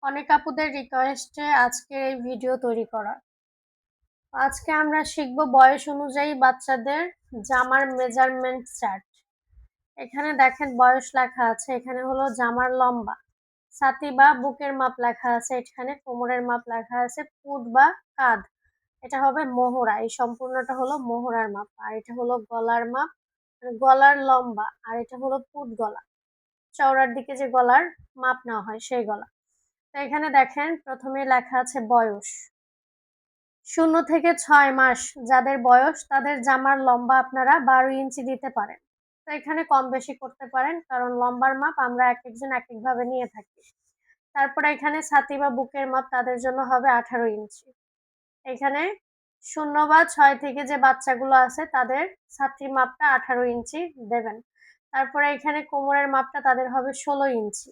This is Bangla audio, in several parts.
অনেক আপুদের রিকোয়েস্টে আজকে এই ভিডিও তৈরি করা। আজকে আমরা শিখব বয়স অনুযায়ী বাচ্চাদের জামার মেজারমেন্ট চার্ট। এখানে দেখেন বয়স লেখা আছে, এখানে হলো জামার লম্বা, ছাতি বা বুকের মাপ লেখা আছে, এখানে কোমরের মাপ লেখা আছে, ফুট বা কাঁধ, এটা হবে মোহরা, এই সম্পূর্ণটা হলো মোহরার মাপ। আর এটা হলো গলার মাপ, মানে গলার লম্বা, আর এটা হলো ফুট গলা, চওড়ার দিকে যে গলার মাপ নেওয়া হয় সেই গলা। তো এখানে দেখেন প্রথমে লেখা আছে বয়স। 0 থেকে 6 মাস যাদের বয়স তাদের জামার লম্বা আপনারা 12 ইঞ্চি দিতে পারেন। তো এখানে কম বেশি করতে পারেন, কারণ লম্বার মাপ আমরা একেকজন একেকভাবে নিয়ে থাকি। তারপরে এখানে ছাতি বা বুকের মাপ তাদের জন্য হবে 18 ইঞ্চি। এখানে 0 বা 6 থেকে যে বাচ্চাগুলো আছে তাদের ছাতির মাপটা 18 ইঞ্চি দেবেন। তারপরে এখানে কোমরের মাপটা তাদের হবে 16 ইঞ্চি।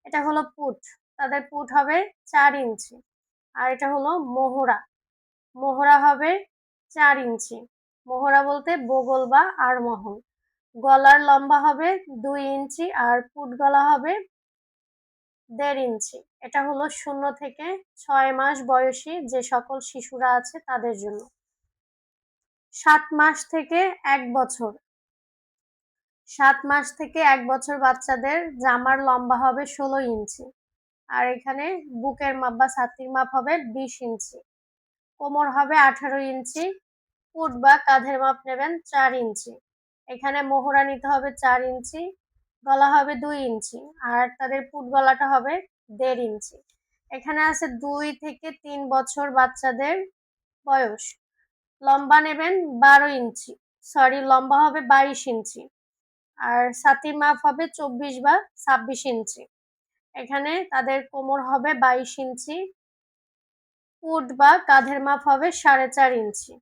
এটা হলো পুট, তাদের পুট হবে 4 ইঞ্চি। আর এটা হলো মোহরা, মোহরা হবে 4 ইঞ্চি। মোহরা বলতে বগল বা আড়মোহর। গলার লম্বা হবে 2 ইঞ্চি আর পুট গলা হবে 1.5 ইঞ্চি। এটা হলো 0 থেকে 6 মাস বয়সী যে সকল শিশুরা আছে তাদের জন্য। 7 মাস থেকে 1 বছর, 7 মাস থেকে 1 বছর বাচ্চাদের জামার লম্বা হবে 16 ইঞ্চি। আর এখানে বুকের মাপ বা ছাতির মাপ হবে 20 ইঞ্চি। কোমর হবে 18 ইঞ্চি। পুট বা কাঁধের মাপ নেবেন 4 ইঞ্চি। এখানে মোহরা নিতে হবে 4 ইঞ্চি। গলা হবে 2 ইঞ্চি আর তাদের পুট গলাটা হবে 1.5 ইঞ্চি। এখানে আছে 2 থেকে 3 বছর বাচ্চাদের বয়স। লম্বা নেবেন 12 ইঞ্চি, সরি লম্বা হবে 22 ইঞ্চি আর ছাতির মাপ হবে 24 বা 26 ইঞ্চি। এখানে তাদের কোমর হবে 22 ইঞ্চি। পুট বা কাঁধের মাপ হবে 4.5 ইঞ্চি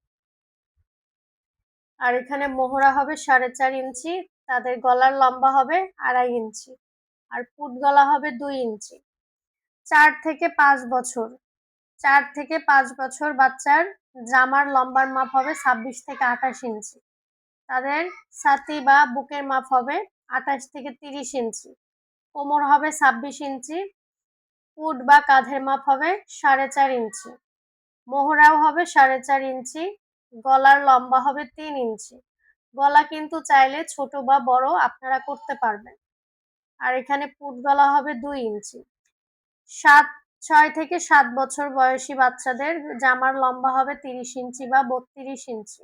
আর এখানে মোহরা হবে 4.5 ইঞ্চি। তাদের গলার লম্বা হবে 2.5 ইঞ্চি আর পুট গলা হবে 2 ইঞ্চি। 4 থেকে 5 বছর, 4 থেকে 5 বছর বাচ্চার জামার লম্বার মাপ হবে 26 থেকে 28 ইঞ্চি। তাদের ছাতি বা বুকের মাপ হবে 28 থেকে 30 ইঞ্চি। কোমর হবে 26 ইঞ্চি। পুট বা কাঁধের মাপ হবে 4.5 ইঞ্চি। মোহরাও হবে 4.5 ইঞ্চি। গলার লম্বা হবে 3 ইঞ্চি। গলা কিন্তু চাইলে ছোট বা বড় আপনারা করতে পারবেন। আর এখানে পুট গলা হবে 2 ইঞ্চি। 6 থেকে 7 বছর বয়সী বাচ্চাদের জামার লম্বা হবে 30 ইঞ্চি বা 32 ইঞ্চি।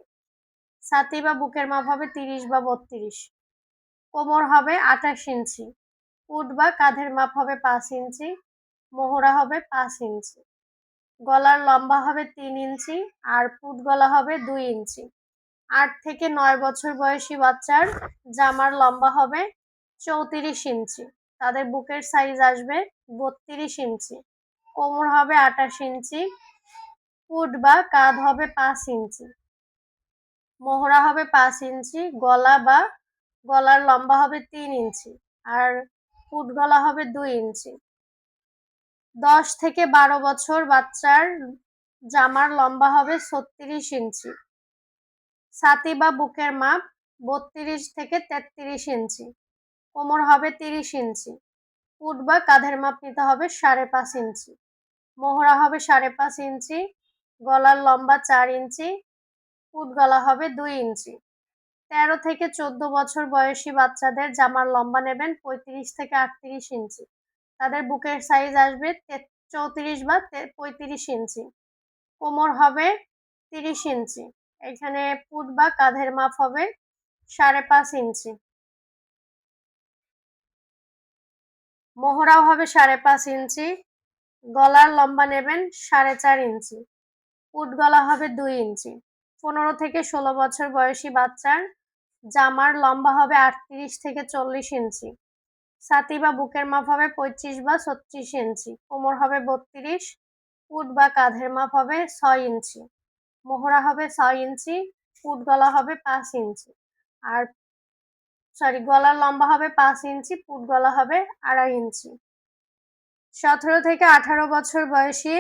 ছাতি বা বুকের মাপ হবে 30 বা 32। কোমর হবে 28 ইঞ্চি। পুট বা কাঁধের মাপ হবে 5 ইঞ্চি। মোহরা হবে 5 ইঞ্চি। গলার লম্বা হবে 3 ইঞ্চি আর পুট গলা হবে 2 ইঞ্চি। 8 থেকে 9 বছর বয়সী বাচ্চার জামার লম্বা হবে 34 ইঞ্চি। তাদের বুকের সাইজ আসবে 32 ইঞ্চি। কোমর হবে 28 ইঞ্চি। পুট বা কাঁধ হবে 5 ইঞ্চি। মোহরা হবে 5 ইঞ্চি। গলার লম্বা হবে 3 ইঞ্চি আর পুট গলা হবে 2 ইঞ্চি। 10 থেকে 12 বছর বাচ্চার জামার লম্বা হবে 36 ইঞ্চি। ছাতি বা বুকের মাপ 32 থেকে 33 ইঞ্চি। কোমর হবে 30 ইঞ্চি। পুট বা কাঁধের মাপ নিতে হবে 5.5 ইঞ্চি। মোহরা হবে 5.5 ইঞ্চি। গলার লম্বা 4 ইঞ্চি। পুট গলা হবে 2 ইঞ্চি। 13 থেকে 14 বছর বয়সী বাচ্চাদের জামার লম্বা নেবেন 35 থেকে 38 ইঞ্চি। তাদের বুকের সাইজ আসবে 34 বা 35 ইঞ্চি। কোমর হবে 30 ইঞ্চি। এখানে পুট বা কাঁধের মাপ হবে 5.5 ইঞ্চি। মোহরাও হবে 5.5 ইঞ্চি। গলার লম্বা নেবেন 4.5 ইঞ্চি। পুট গলা হবে 2 ইঞ্চি। 15 থেকে 16 বছর বয়সী বাচ্চার জামার লম্বা হবে 38 থেকে 40 ইঞ্চি। ছাতি বা বুকের মাপ হবে 25 বা 36 ইঞ্চি। কোমর হবে 32। পুট বা কাঁধের মাপ হবে 6 ইঞ্চি। মোহরা হবে 6 ইঞ্চি। পুট গলা হবে 5 ইঞ্চি আর গলার লম্বা হবে 5 ইঞ্চি। পুট গলা হবে 2.5 ইঞ্চি। 17 থেকে 18 বছর বয়সী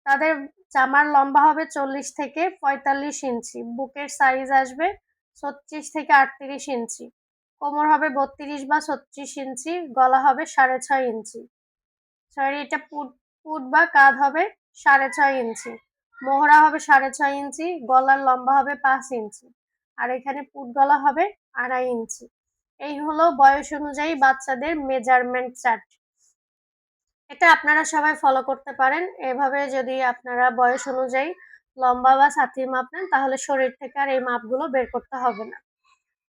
তাদের জামার লম্বা হবে 40 থেকে 45 ইঞ্চি। বুকের সাইজ আসবে 36 থেকে 38 ইঞ্চি। কোমর হবে 32 বা 36 ইঞ্চি। গলা হবে 6.5 ইঞ্চি। সরি, এটা পুট পুট বা কাঁধ হবে 6.5 ইঞ্চি, মোহরা হবে 6.5 ইঞ্চি, গলার লম্বা হবে 5 ইঞ্চি, আর এখানে পুট গলা হবে 2.5 ইঞ্চি। এই হলো বয়স অনুযায়ী বাচ্চাদের মেজারমেন্ট চার্ট। এটা আপনারা সবাই ফলো করতে পারেন। এভাবে যদি আপনারা বয়স অনুযায়ী লম্বা বা ছাতির মাপ নেন, তাহলে শরীর থেকে আর এই মাপগুলো বের করতে হবে না।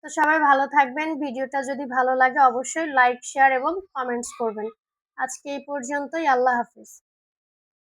তো সবাই ভালো থাকবেন। ভিডিওটা যদি ভালো লাগে অবশ্যই লাইক, শেয়ার এবং কমেন্টস করবেন। আজকে এই পর্যন্তই। আল্লাহ হাফিজ।